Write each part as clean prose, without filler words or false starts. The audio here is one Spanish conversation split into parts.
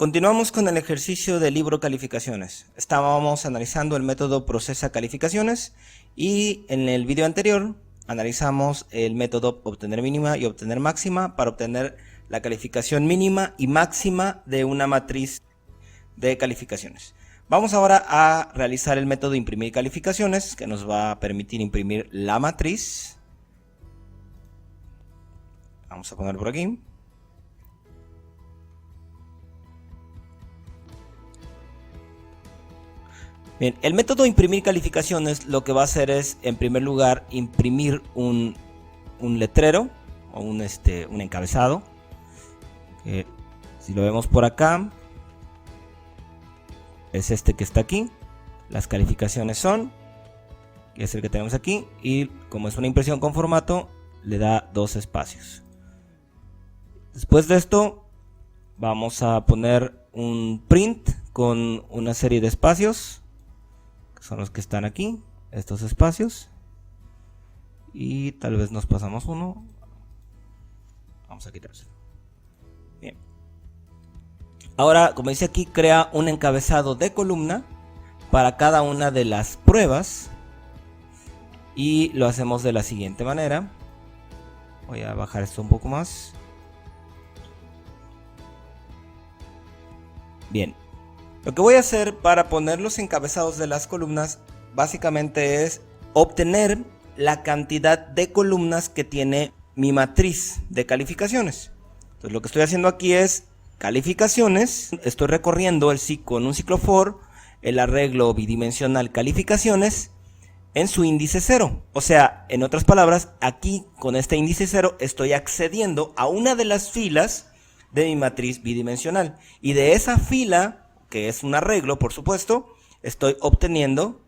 Continuamos con el ejercicio del libro calificaciones. Estábamos analizando el método procesa calificaciones y en el video anterior analizamos el método obtener mínima y obtener máxima para obtener la calificación mínima y máxima de una matriz de calificaciones. Vamos ahora a realizar el método imprimir calificaciones, que nos va a permitir imprimir la matriz. Vamos a poner por aquí. Bien, el método imprimir calificaciones lo que va a hacer es, en primer lugar, imprimir un letrero o un encabezado. Si lo vemos por acá, es este que está aquí. Las calificaciones son, que es el que tenemos aquí, y como es una impresión con formato, le da 2 espacios. Después de esto, vamos a poner un print con una serie de espacios. Son los que están aquí, estos espacios, y tal vez nos pasamos uno. Vamos a quitárselo. Bien. Ahora, como dice aquí, crea un encabezado de columna para cada una de las pruebas y lo hacemos de la siguiente manera. Voy a bajar esto un poco más. Bien. Lo que voy a hacer para poner los encabezados de las columnas básicamente es obtener la cantidad de columnas que tiene mi matriz de calificaciones. Entonces lo que estoy haciendo aquí es calificaciones, estoy recorriendo con un ciclo for el arreglo bidimensional calificaciones en su índice 0. O sea, en otras palabras, aquí con este índice 0 estoy accediendo a una de las filas de mi matriz bidimensional, y de esa fila, que es un arreglo, por supuesto, estoy obteniendo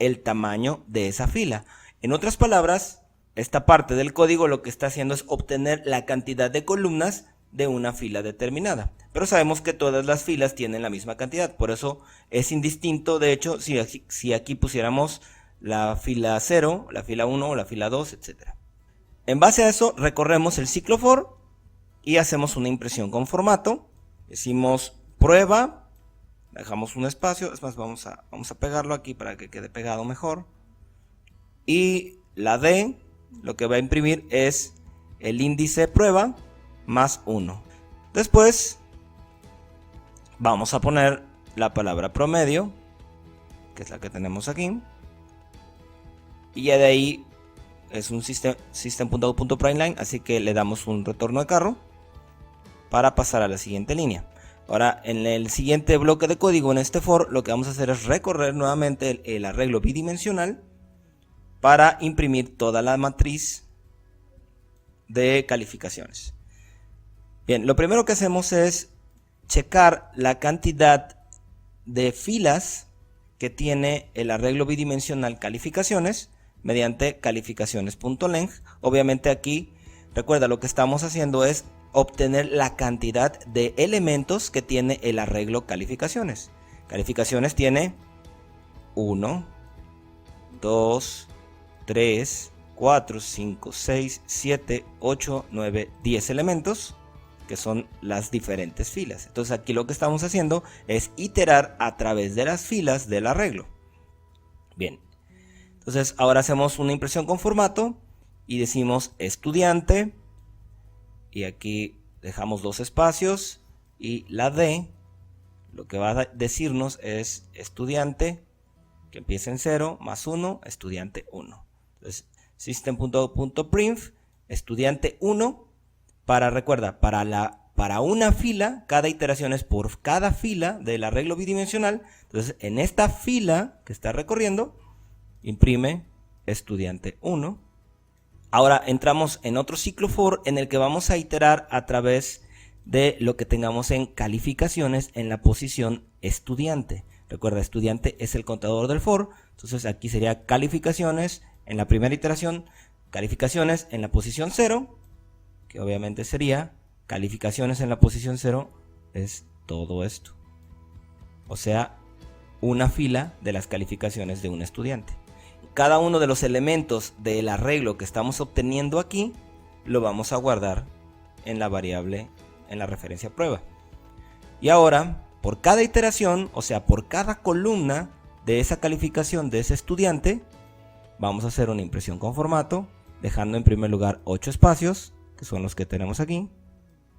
el tamaño de esa fila. En otras palabras, esta parte del código lo que está haciendo es obtener la cantidad de columnas de una fila determinada. Pero sabemos que todas las filas tienen la misma cantidad, por eso es indistinto. De hecho, si aquí pusiéramos la fila 0, la fila 1 o la fila 2, etc. En base a eso, recorremos el ciclo for y hacemos una impresión con formato. Decimos prueba. Dejamos un espacio, es más, vamos a pegarlo aquí para que quede pegado mejor. Y la D, lo que va a imprimir es el índice prueba más 1. Después vamos a poner la palabra promedio, que es la que tenemos aquí. Y ya de ahí es un system.out.println, así que le damos un retorno de carro para pasar a la siguiente línea. Ahora, en el siguiente bloque de código, en este for, lo que vamos a hacer es recorrer nuevamente el arreglo bidimensional para imprimir toda la matriz de calificaciones. Bien, lo primero que hacemos es checar la cantidad de filas que tiene el arreglo bidimensional calificaciones mediante calificaciones.length. Obviamente aquí, recuerda, lo que estamos haciendo es obtener la cantidad de elementos que tiene el arreglo calificaciones. Calificaciones tiene 1, 2, 3, 4, 5, 6, 7, 8, 9, 10 elementos, que son las diferentes filas. Entonces aquí lo que estamos haciendo es iterar a través de las filas del arreglo. Bien, entonces ahora hacemos una impresión con formato y decimos estudiante. Y aquí dejamos 2 espacios, y la D lo que va a decirnos es estudiante, que empieza en 0, más 1, estudiante 1. Entonces, system.out.print, estudiante 1, recuerda, para una fila, cada iteración es por cada fila del arreglo bidimensional. Entonces, en esta fila que está recorriendo, imprime estudiante 1. Ahora entramos en otro ciclo for en el que vamos a iterar a través de lo que tengamos en calificaciones en la posición estudiante. Recuerda, estudiante es el contador del for, entonces aquí sería calificaciones en la primera iteración, calificaciones en la posición 0, que obviamente sería calificaciones en la posición 0 es todo esto. O sea, una fila de las calificaciones de un estudiante. Cada uno de los elementos del arreglo que estamos obteniendo aquí lo vamos a guardar en la variable, en la referencia prueba. Y ahora, por cada iteración, o sea, por cada columna de esa calificación de ese estudiante, vamos a hacer una impresión con formato, dejando en primer lugar 8 espacios, que son los que tenemos aquí,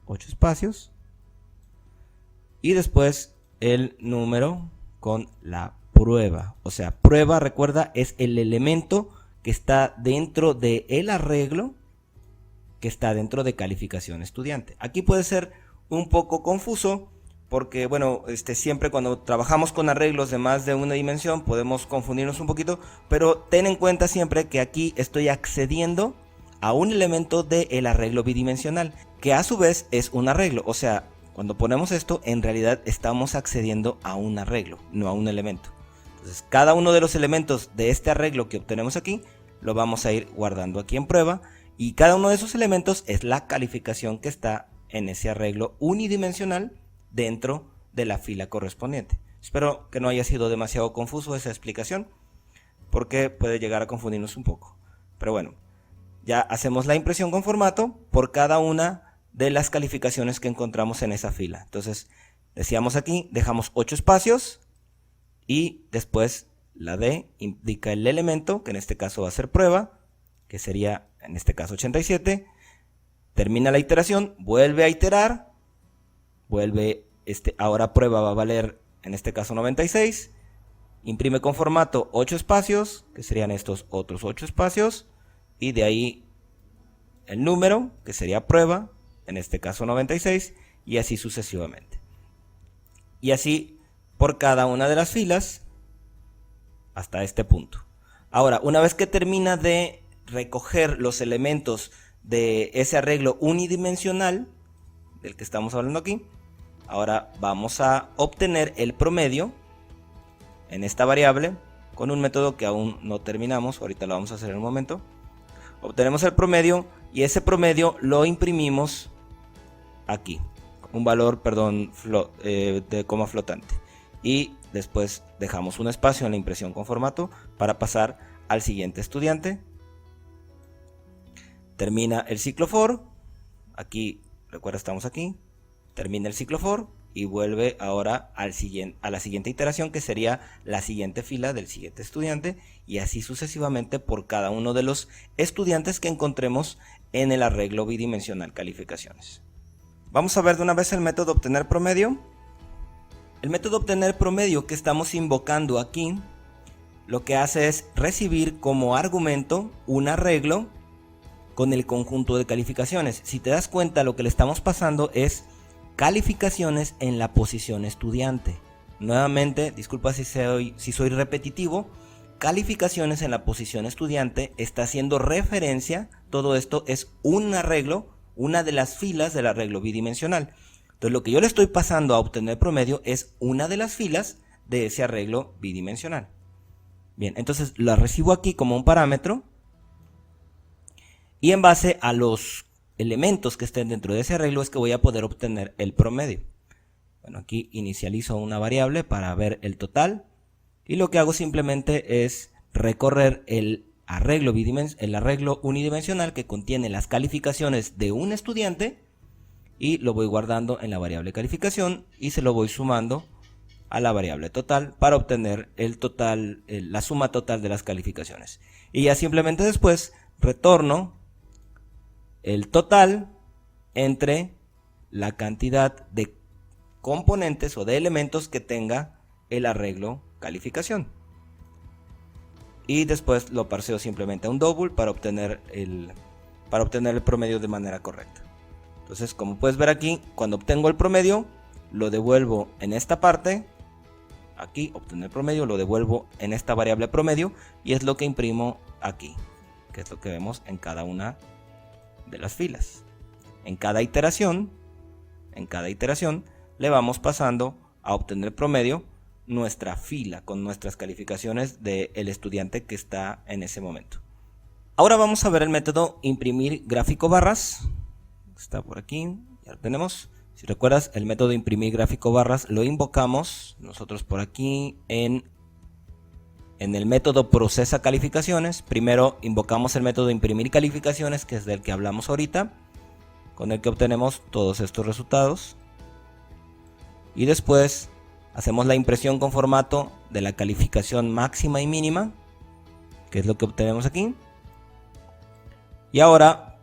8 espacios, y después el número con la prueba. O sea, prueba, recuerda, es el elemento que está dentro del arreglo, que está dentro de calificación estudiante. Aquí puede ser un poco confuso, porque bueno, siempre cuando trabajamos con arreglos de más de una dimensión podemos confundirnos un poquito, pero ten en cuenta siempre que aquí estoy accediendo a un elemento del arreglo bidimensional, que a su vez es un arreglo. O sea, cuando ponemos esto, en realidad estamos accediendo a un arreglo, no a un elemento. Entonces, cada uno de los elementos de este arreglo que obtenemos aquí, lo vamos a ir guardando aquí en prueba, y cada uno de esos elementos es la calificación que está en ese arreglo unidimensional dentro de la fila correspondiente. Espero que no haya sido demasiado confuso esa explicación, porque puede llegar a confundirnos un poco. Pero bueno, ya hacemos la impresión con formato por cada una de las calificaciones que encontramos en esa fila. Entonces, decíamos aquí, dejamos 8 espacios y después la D indica el elemento, que en este caso va a ser prueba, que sería en este caso 87. Termina la iteración, vuelve a iterar, ahora prueba va a valer en este caso 96. Imprime con formato 8 espacios, que serían estos otros 8 espacios, y de ahí el número, que sería prueba, en este caso 96, y así sucesivamente. Y así por cada una de las filas hasta este punto. Ahora, una vez que termina de recoger los elementos de ese arreglo unidimensional del que estamos hablando aquí, ahora vamos a obtener el promedio en esta variable con un método que aún no terminamos, ahorita lo vamos a hacer en un momento. Obtenemos el promedio y ese promedio lo imprimimos aquí, un valor, de coma flotante, y después dejamos un espacio en la impresión con formato para pasar al siguiente estudiante. Termina el ciclo for, aquí recuerda estamos aquí, termina el ciclo for y vuelve ahora a la siguiente iteración, que sería la siguiente fila del siguiente estudiante, y así sucesivamente por cada uno de los estudiantes que encontremos en el arreglo bidimensional calificaciones. Vamos a ver de una vez el método obtener promedio. El método obtener promedio que estamos invocando aquí, lo que hace es recibir como argumento un arreglo con el conjunto de calificaciones. Si te das cuenta, lo que le estamos pasando es calificaciones en la posición estudiante. Nuevamente, disculpa si soy repetitivo, calificaciones en la posición estudiante está haciendo referencia, todo esto es un arreglo, una de las filas del arreglo bidimensional. Entonces lo que yo le estoy pasando a obtener promedio es una de las filas de ese arreglo bidimensional. Bien, entonces la recibo aquí como un parámetro, y en base a los elementos que estén dentro de ese arreglo es que voy a poder obtener el promedio. Bueno, aquí inicializo una variable para ver el total, y lo que hago simplemente es recorrer el arreglo unidimensional que contiene las calificaciones de un estudiante, y lo voy guardando en la variable calificación y se lo voy sumando a la variable total para obtener el total, la suma total de las calificaciones. Y ya simplemente después retorno el total entre la cantidad de componentes o de elementos que tenga el arreglo calificación. Y después lo parseo simplemente a un double para obtener el promedio de manera correcta. Entonces, como puedes ver aquí, cuando obtengo el promedio, lo devuelvo en esta parte. Aquí, obtener promedio, lo devuelvo en esta variable promedio, y es lo que imprimo aquí, que es lo que vemos en cada una de las filas. En cada iteración le vamos pasando a obtener promedio nuestra fila con nuestras calificaciones del estudiante que está en ese momento. Ahora vamos a ver el método imprimir gráfico barras. Está por aquí, ya lo tenemos. Si recuerdas, el método imprimir gráfico barras lo invocamos nosotros por aquí en el método procesa calificaciones. Primero invocamos el método imprimir calificaciones, que es del que hablamos ahorita, con el que obtenemos todos estos resultados. y después hacemos la impresión con formato de la calificación máxima y mínima, que es lo que obtenemos aquí. Y ahora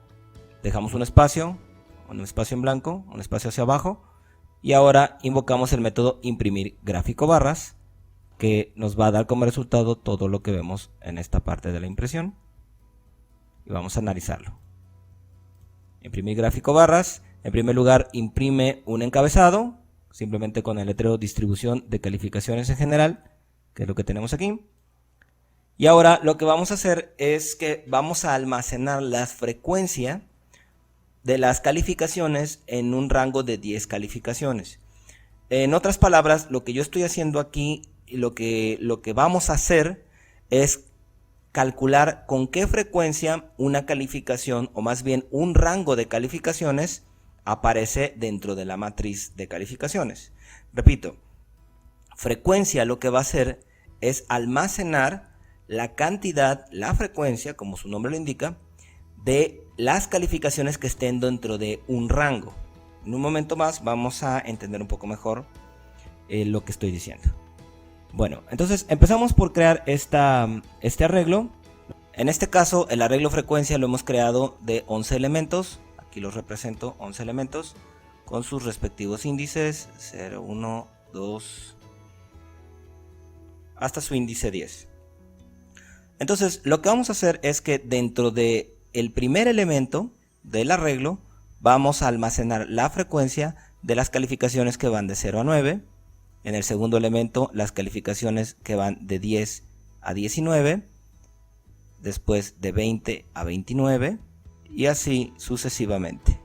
dejamos un espacio en blanco, un espacio hacia abajo, y ahora invocamos el método imprimir gráfico barras, que nos va a dar como resultado todo lo que vemos en esta parte de la impresión. Y vamos a analizarlo. Imprimir gráfico barras. En primer lugar, imprime un encabezado, simplemente con el letrero distribución de calificaciones en general, que es lo que tenemos aquí. Y ahora lo que vamos a hacer es que vamos a almacenar la frecuencia de las calificaciones en un rango de 10 calificaciones. En otras palabras, lo que yo estoy haciendo aquí y lo que vamos a hacer es calcular con qué frecuencia una calificación, o más bien un rango de calificaciones, aparece dentro de la matriz de calificaciones. Repito, frecuencia lo que va a hacer es almacenar la cantidad, la frecuencia, como su nombre lo indica, de las calificaciones que estén dentro de un rango. En un momento más vamos a entender un poco mejor lo que estoy diciendo. Bueno, entonces empezamos por crear este arreglo. En este caso, el arreglo frecuencia lo hemos creado de 11 elementos. Aquí los represento, 11 elementos con sus respectivos índices, 0, 1, 2, hasta su índice 10. Entonces, lo que vamos a hacer es que dentro de el primer elemento del arreglo vamos a almacenar la frecuencia de las calificaciones que van de 0 a 9. En el segundo elemento, las calificaciones que van de 10 a 19. Después de 20 a 29. Y así sucesivamente.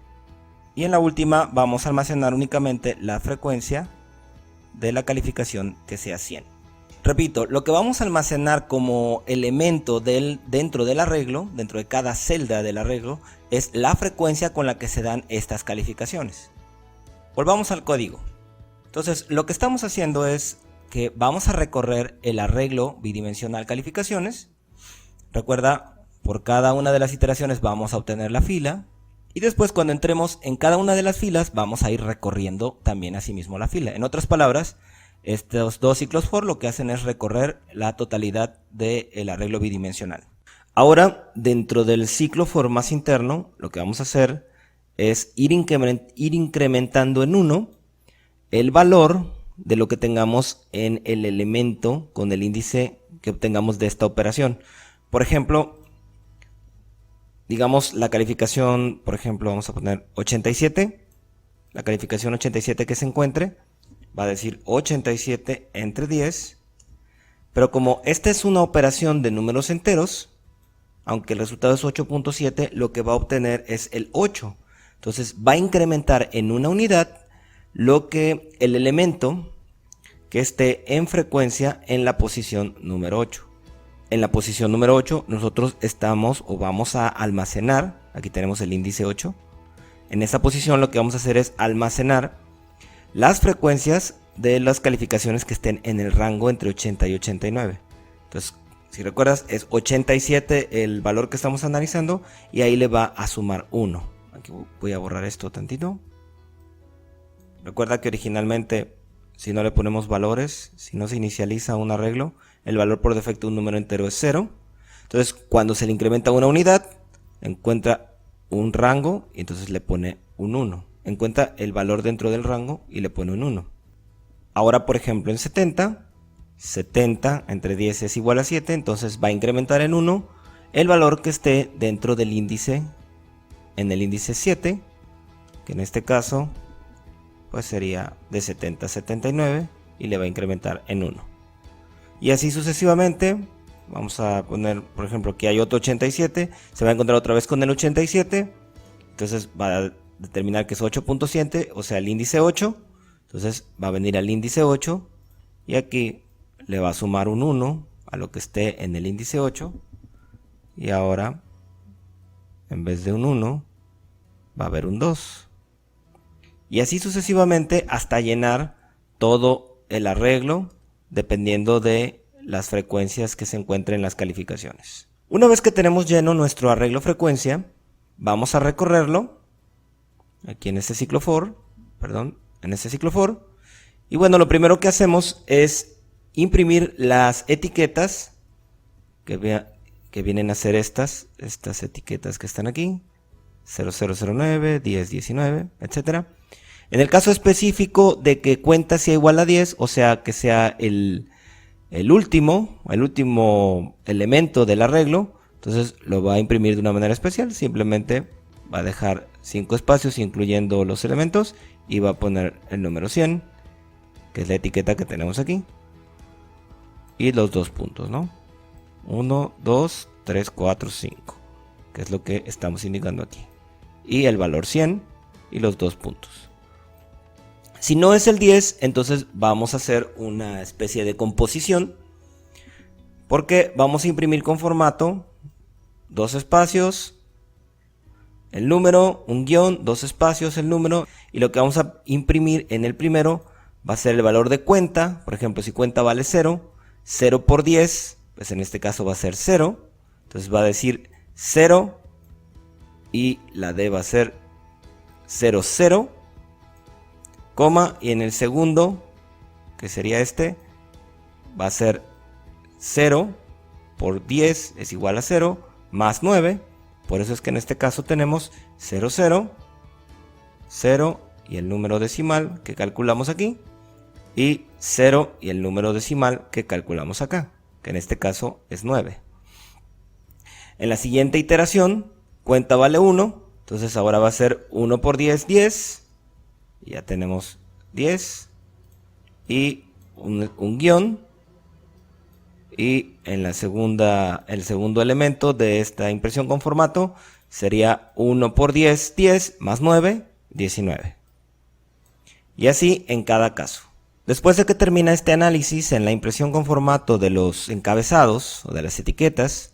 Y en la última vamos a almacenar únicamente la frecuencia de la calificación que sea 100. Repito, lo que vamos a almacenar como elemento dentro del arreglo, dentro de cada celda del arreglo, es la frecuencia con la que se dan estas calificaciones. Volvamos al código. Entonces, lo que estamos haciendo es que vamos a recorrer el arreglo bidimensional calificaciones. Recuerda, por cada una de las iteraciones vamos a obtener la fila. Y después, cuando entremos en cada una de las filas, vamos a ir recorriendo también asimismo la fila. En otras palabras, estos dos ciclos for lo que hacen es recorrer la totalidad del arreglo bidimensional. Ahora, dentro del ciclo for más interno, lo que vamos a hacer es ir incrementando en 1 el valor de lo que tengamos en el elemento con el índice que obtengamos de esta operación. Por ejemplo, digamos la calificación, por ejemplo, vamos a poner 87. La calificación 87 que se encuentre va a decir 87 entre 10. Pero como esta es una operación de números enteros, aunque el resultado es 8.7, lo que va a obtener es el 8. Entonces va a incrementar en una unidad lo que el elemento que esté en frecuencia en la posición número 8. En la posición número 8 nosotros estamos o vamos a almacenar, aquí tenemos el índice 8. En esta posición lo que vamos a hacer es almacenar las frecuencias de las calificaciones que estén en el rango entre 80 y 89. Entonces, si recuerdas, es 87 el valor que estamos analizando y ahí le va a sumar 1. Aquí voy a borrar esto tantito. Recuerda que originalmente, si no le ponemos valores, si no se inicializa un arreglo, el valor por defecto de un número entero es 0. Entonces, cuando se le incrementa una unidad, encuentra un rango y entonces le pone un 1. Encuentra el valor dentro del rango y le pone un 1. Ahora, por ejemplo, en 70 entre 10 es igual a 7, entonces va a incrementar en 1 el valor que esté dentro del índice, en el índice 7, que en este caso pues sería de 70 a 79 y le va a incrementar en 1. Y así sucesivamente. Vamos a poner, por ejemplo, que hay otro 87, se va a encontrar otra vez con el 87, entonces va a determinar que es 8.7, o sea el índice 8, entonces va a venir al índice 8 y aquí le va a sumar un 1 a lo que esté en el índice 8 y ahora en vez de un 1 va a haber un 2 y así sucesivamente hasta llenar todo el arreglo dependiendo de las frecuencias que se encuentren en las calificaciones. Una vez que tenemos lleno nuestro arreglo frecuencia, vamos a recorrerlo aquí en este ciclo for, Y bueno, lo primero que hacemos es imprimir las etiquetas que vienen a ser estas etiquetas que están aquí. 0009, 10, 19, etc. En el caso específico de que cuenta sea igual a 10, o sea que sea el último elemento del arreglo, entonces lo va a imprimir de una manera especial. Simplemente va a dejar 5 espacios incluyendo los elementos y va a poner el número 100, que es la etiqueta que tenemos aquí, y los 2 puntos, ¿no? 1, 2, 3, 4, 5, que es lo que estamos indicando aquí, y el valor 100 y los 2 puntos. Si no es el 10, entonces vamos a hacer una especie de composición, porque vamos a imprimir con formato 2 espacios, el número, un guión, 2 espacios, el número, y lo que vamos a imprimir en el primero va a ser el valor de cuenta. Por ejemplo, si cuenta vale 0, 0 por 10, pues en este caso va a ser 0, entonces va a decir 0, y la D va a ser 0, 0, coma, y en el segundo, que sería este, va a ser 0 por 10 es igual a 0, más 9, por eso es que en este caso tenemos 0, 0, 0 y el número decimal que calculamos aquí, y 0 y el número decimal que calculamos acá, que en este caso es 9. En la siguiente iteración, cuenta vale 1, entonces ahora va a ser 1 por 10, 10, y ya tenemos 10, y un guión, y en el segundo elemento de esta impresión con formato sería 1 por 10, 10, más 9, 19. Y así en cada caso. Después de que termina este análisis en la impresión con formato de los encabezados o de las etiquetas,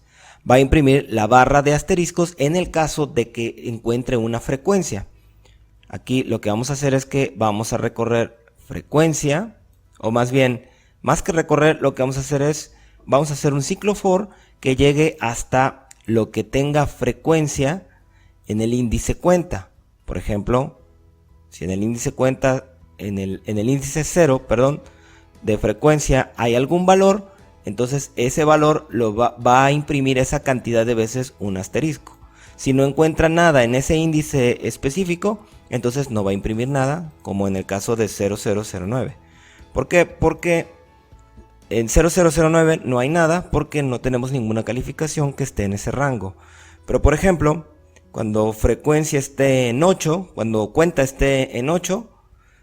va a imprimir la barra de asteriscos en el caso de que encuentre una frecuencia. Aquí lo que vamos a hacer es que vamos a recorrer frecuencia, o más bien, más que recorrer, lo que vamos a hacer es, vamos a hacer un ciclo for que llegue hasta lo que tenga frecuencia en el índice cuenta. Por ejemplo, si en el índice cuenta, en el índice 0, perdón, de frecuencia hay algún valor, entonces ese valor va a imprimir esa cantidad de veces un asterisco. Si no encuentra nada en ese índice específico, entonces no va a imprimir nada, como en el caso de 0009. ¿Por qué? Porque en 0009 no hay nada, porque no tenemos ninguna calificación que esté en ese rango. Pero por ejemplo, cuando frecuencia esté en 8, cuando cuenta esté en 8,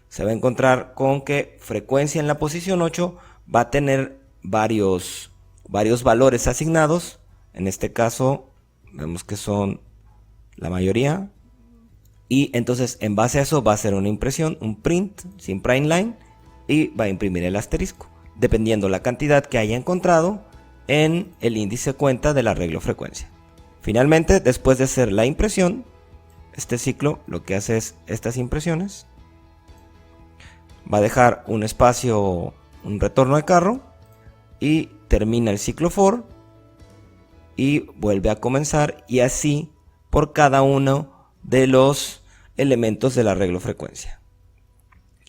se va a encontrar con que frecuencia en la posición 8 va a tener varios valores asignados. En este caso vemos que son la mayoría, y entonces en base a eso va a hacer una impresión, un print sin prime line, y va a imprimir el asterisco dependiendo la cantidad que haya encontrado en el índice cuenta del arreglo frecuencia. Finalmente, después de hacer la impresión, este ciclo lo que hace es estas impresiones, va a dejar un espacio, un retorno de carro, y termina el ciclo for y vuelve a comenzar, y así por cada uno de los elementos del arreglo frecuencia.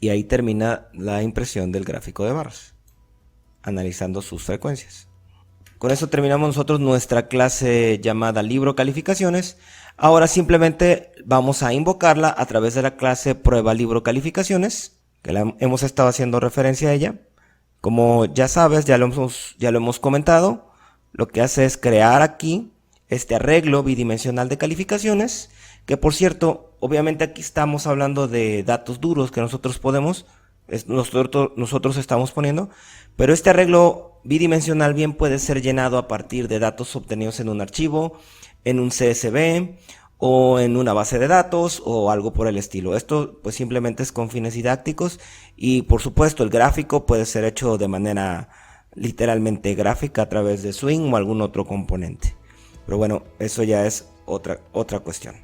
Y ahí termina la impresión del gráfico de barras, analizando sus frecuencias. Con eso terminamos nosotros nuestra clase llamada libro calificaciones. Ahora simplemente vamos a invocarla a través de la clase prueba libro calificaciones, que hemos estado haciendo referencia a ella. Como ya sabes, ya lo hemos comentado, lo que hace es crear aquí este arreglo bidimensional de calificaciones, que por cierto, obviamente aquí estamos hablando de datos duros que nosotros estamos poniendo, pero este arreglo bidimensional bien puede ser llenado a partir de datos obtenidos en un archivo, en un CSV o en una base de datos o algo por el estilo. Esto pues simplemente es con fines didácticos, y por supuesto el gráfico puede ser hecho de manera literalmente gráfica a través de Swing o algún otro componente. Pero bueno, eso ya es otra cuestión.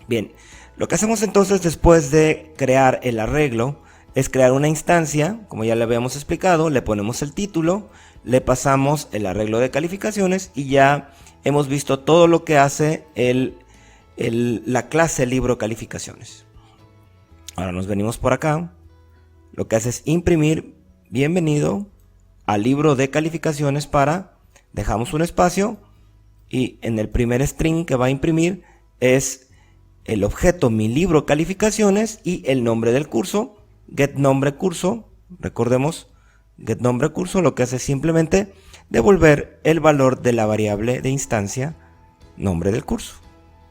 Bien, lo que hacemos entonces después de crear el arreglo es crear una instancia, como ya le habíamos explicado, le ponemos el título, le pasamos el arreglo de calificaciones y ya hemos visto todo lo que hace la clase libro calificaciones. Ahora nos venimos por acá lo que hace es imprimir bienvenido al libro de calificaciones para, dejamos un espacio y en el primer string que va a imprimir es el objeto mi libro calificaciones y el nombre del curso, get nombre curso. Recordemos, get nombre curso lo que hace es simplemente devolver el valor de la variable de instancia nombre del curso,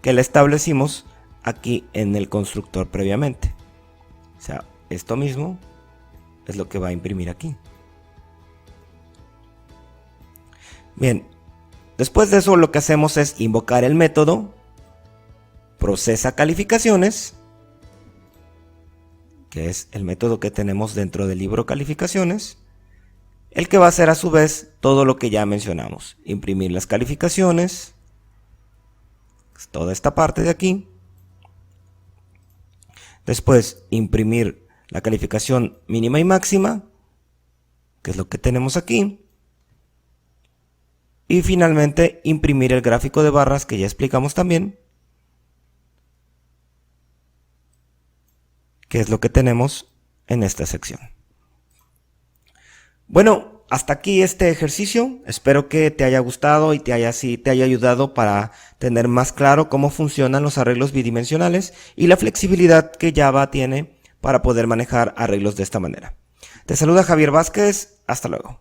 que la establecimos aquí en el constructor previamente. O sea, esto mismo es lo que va a imprimir aquí. Bien, después de eso lo que hacemos es invocar el método procesa calificaciones, que es el método que tenemos dentro del libro calificaciones, el que va a hacer a su vez todo lo que ya mencionamos: imprimir las calificaciones, toda esta parte de aquí, después imprimir la calificación mínima y máxima, que es lo que tenemos aquí, y finalmente imprimir el gráfico de barras que ya explicamos también, que es lo que tenemos en esta sección. Bueno, hasta aquí este ejercicio. Espero que te haya gustado y te haya ayudado para tener más claro cómo funcionan los arreglos bidimensionales y la flexibilidad que Java tiene para poder manejar arreglos de esta manera. Te saluda Javier Vázquez. Hasta luego.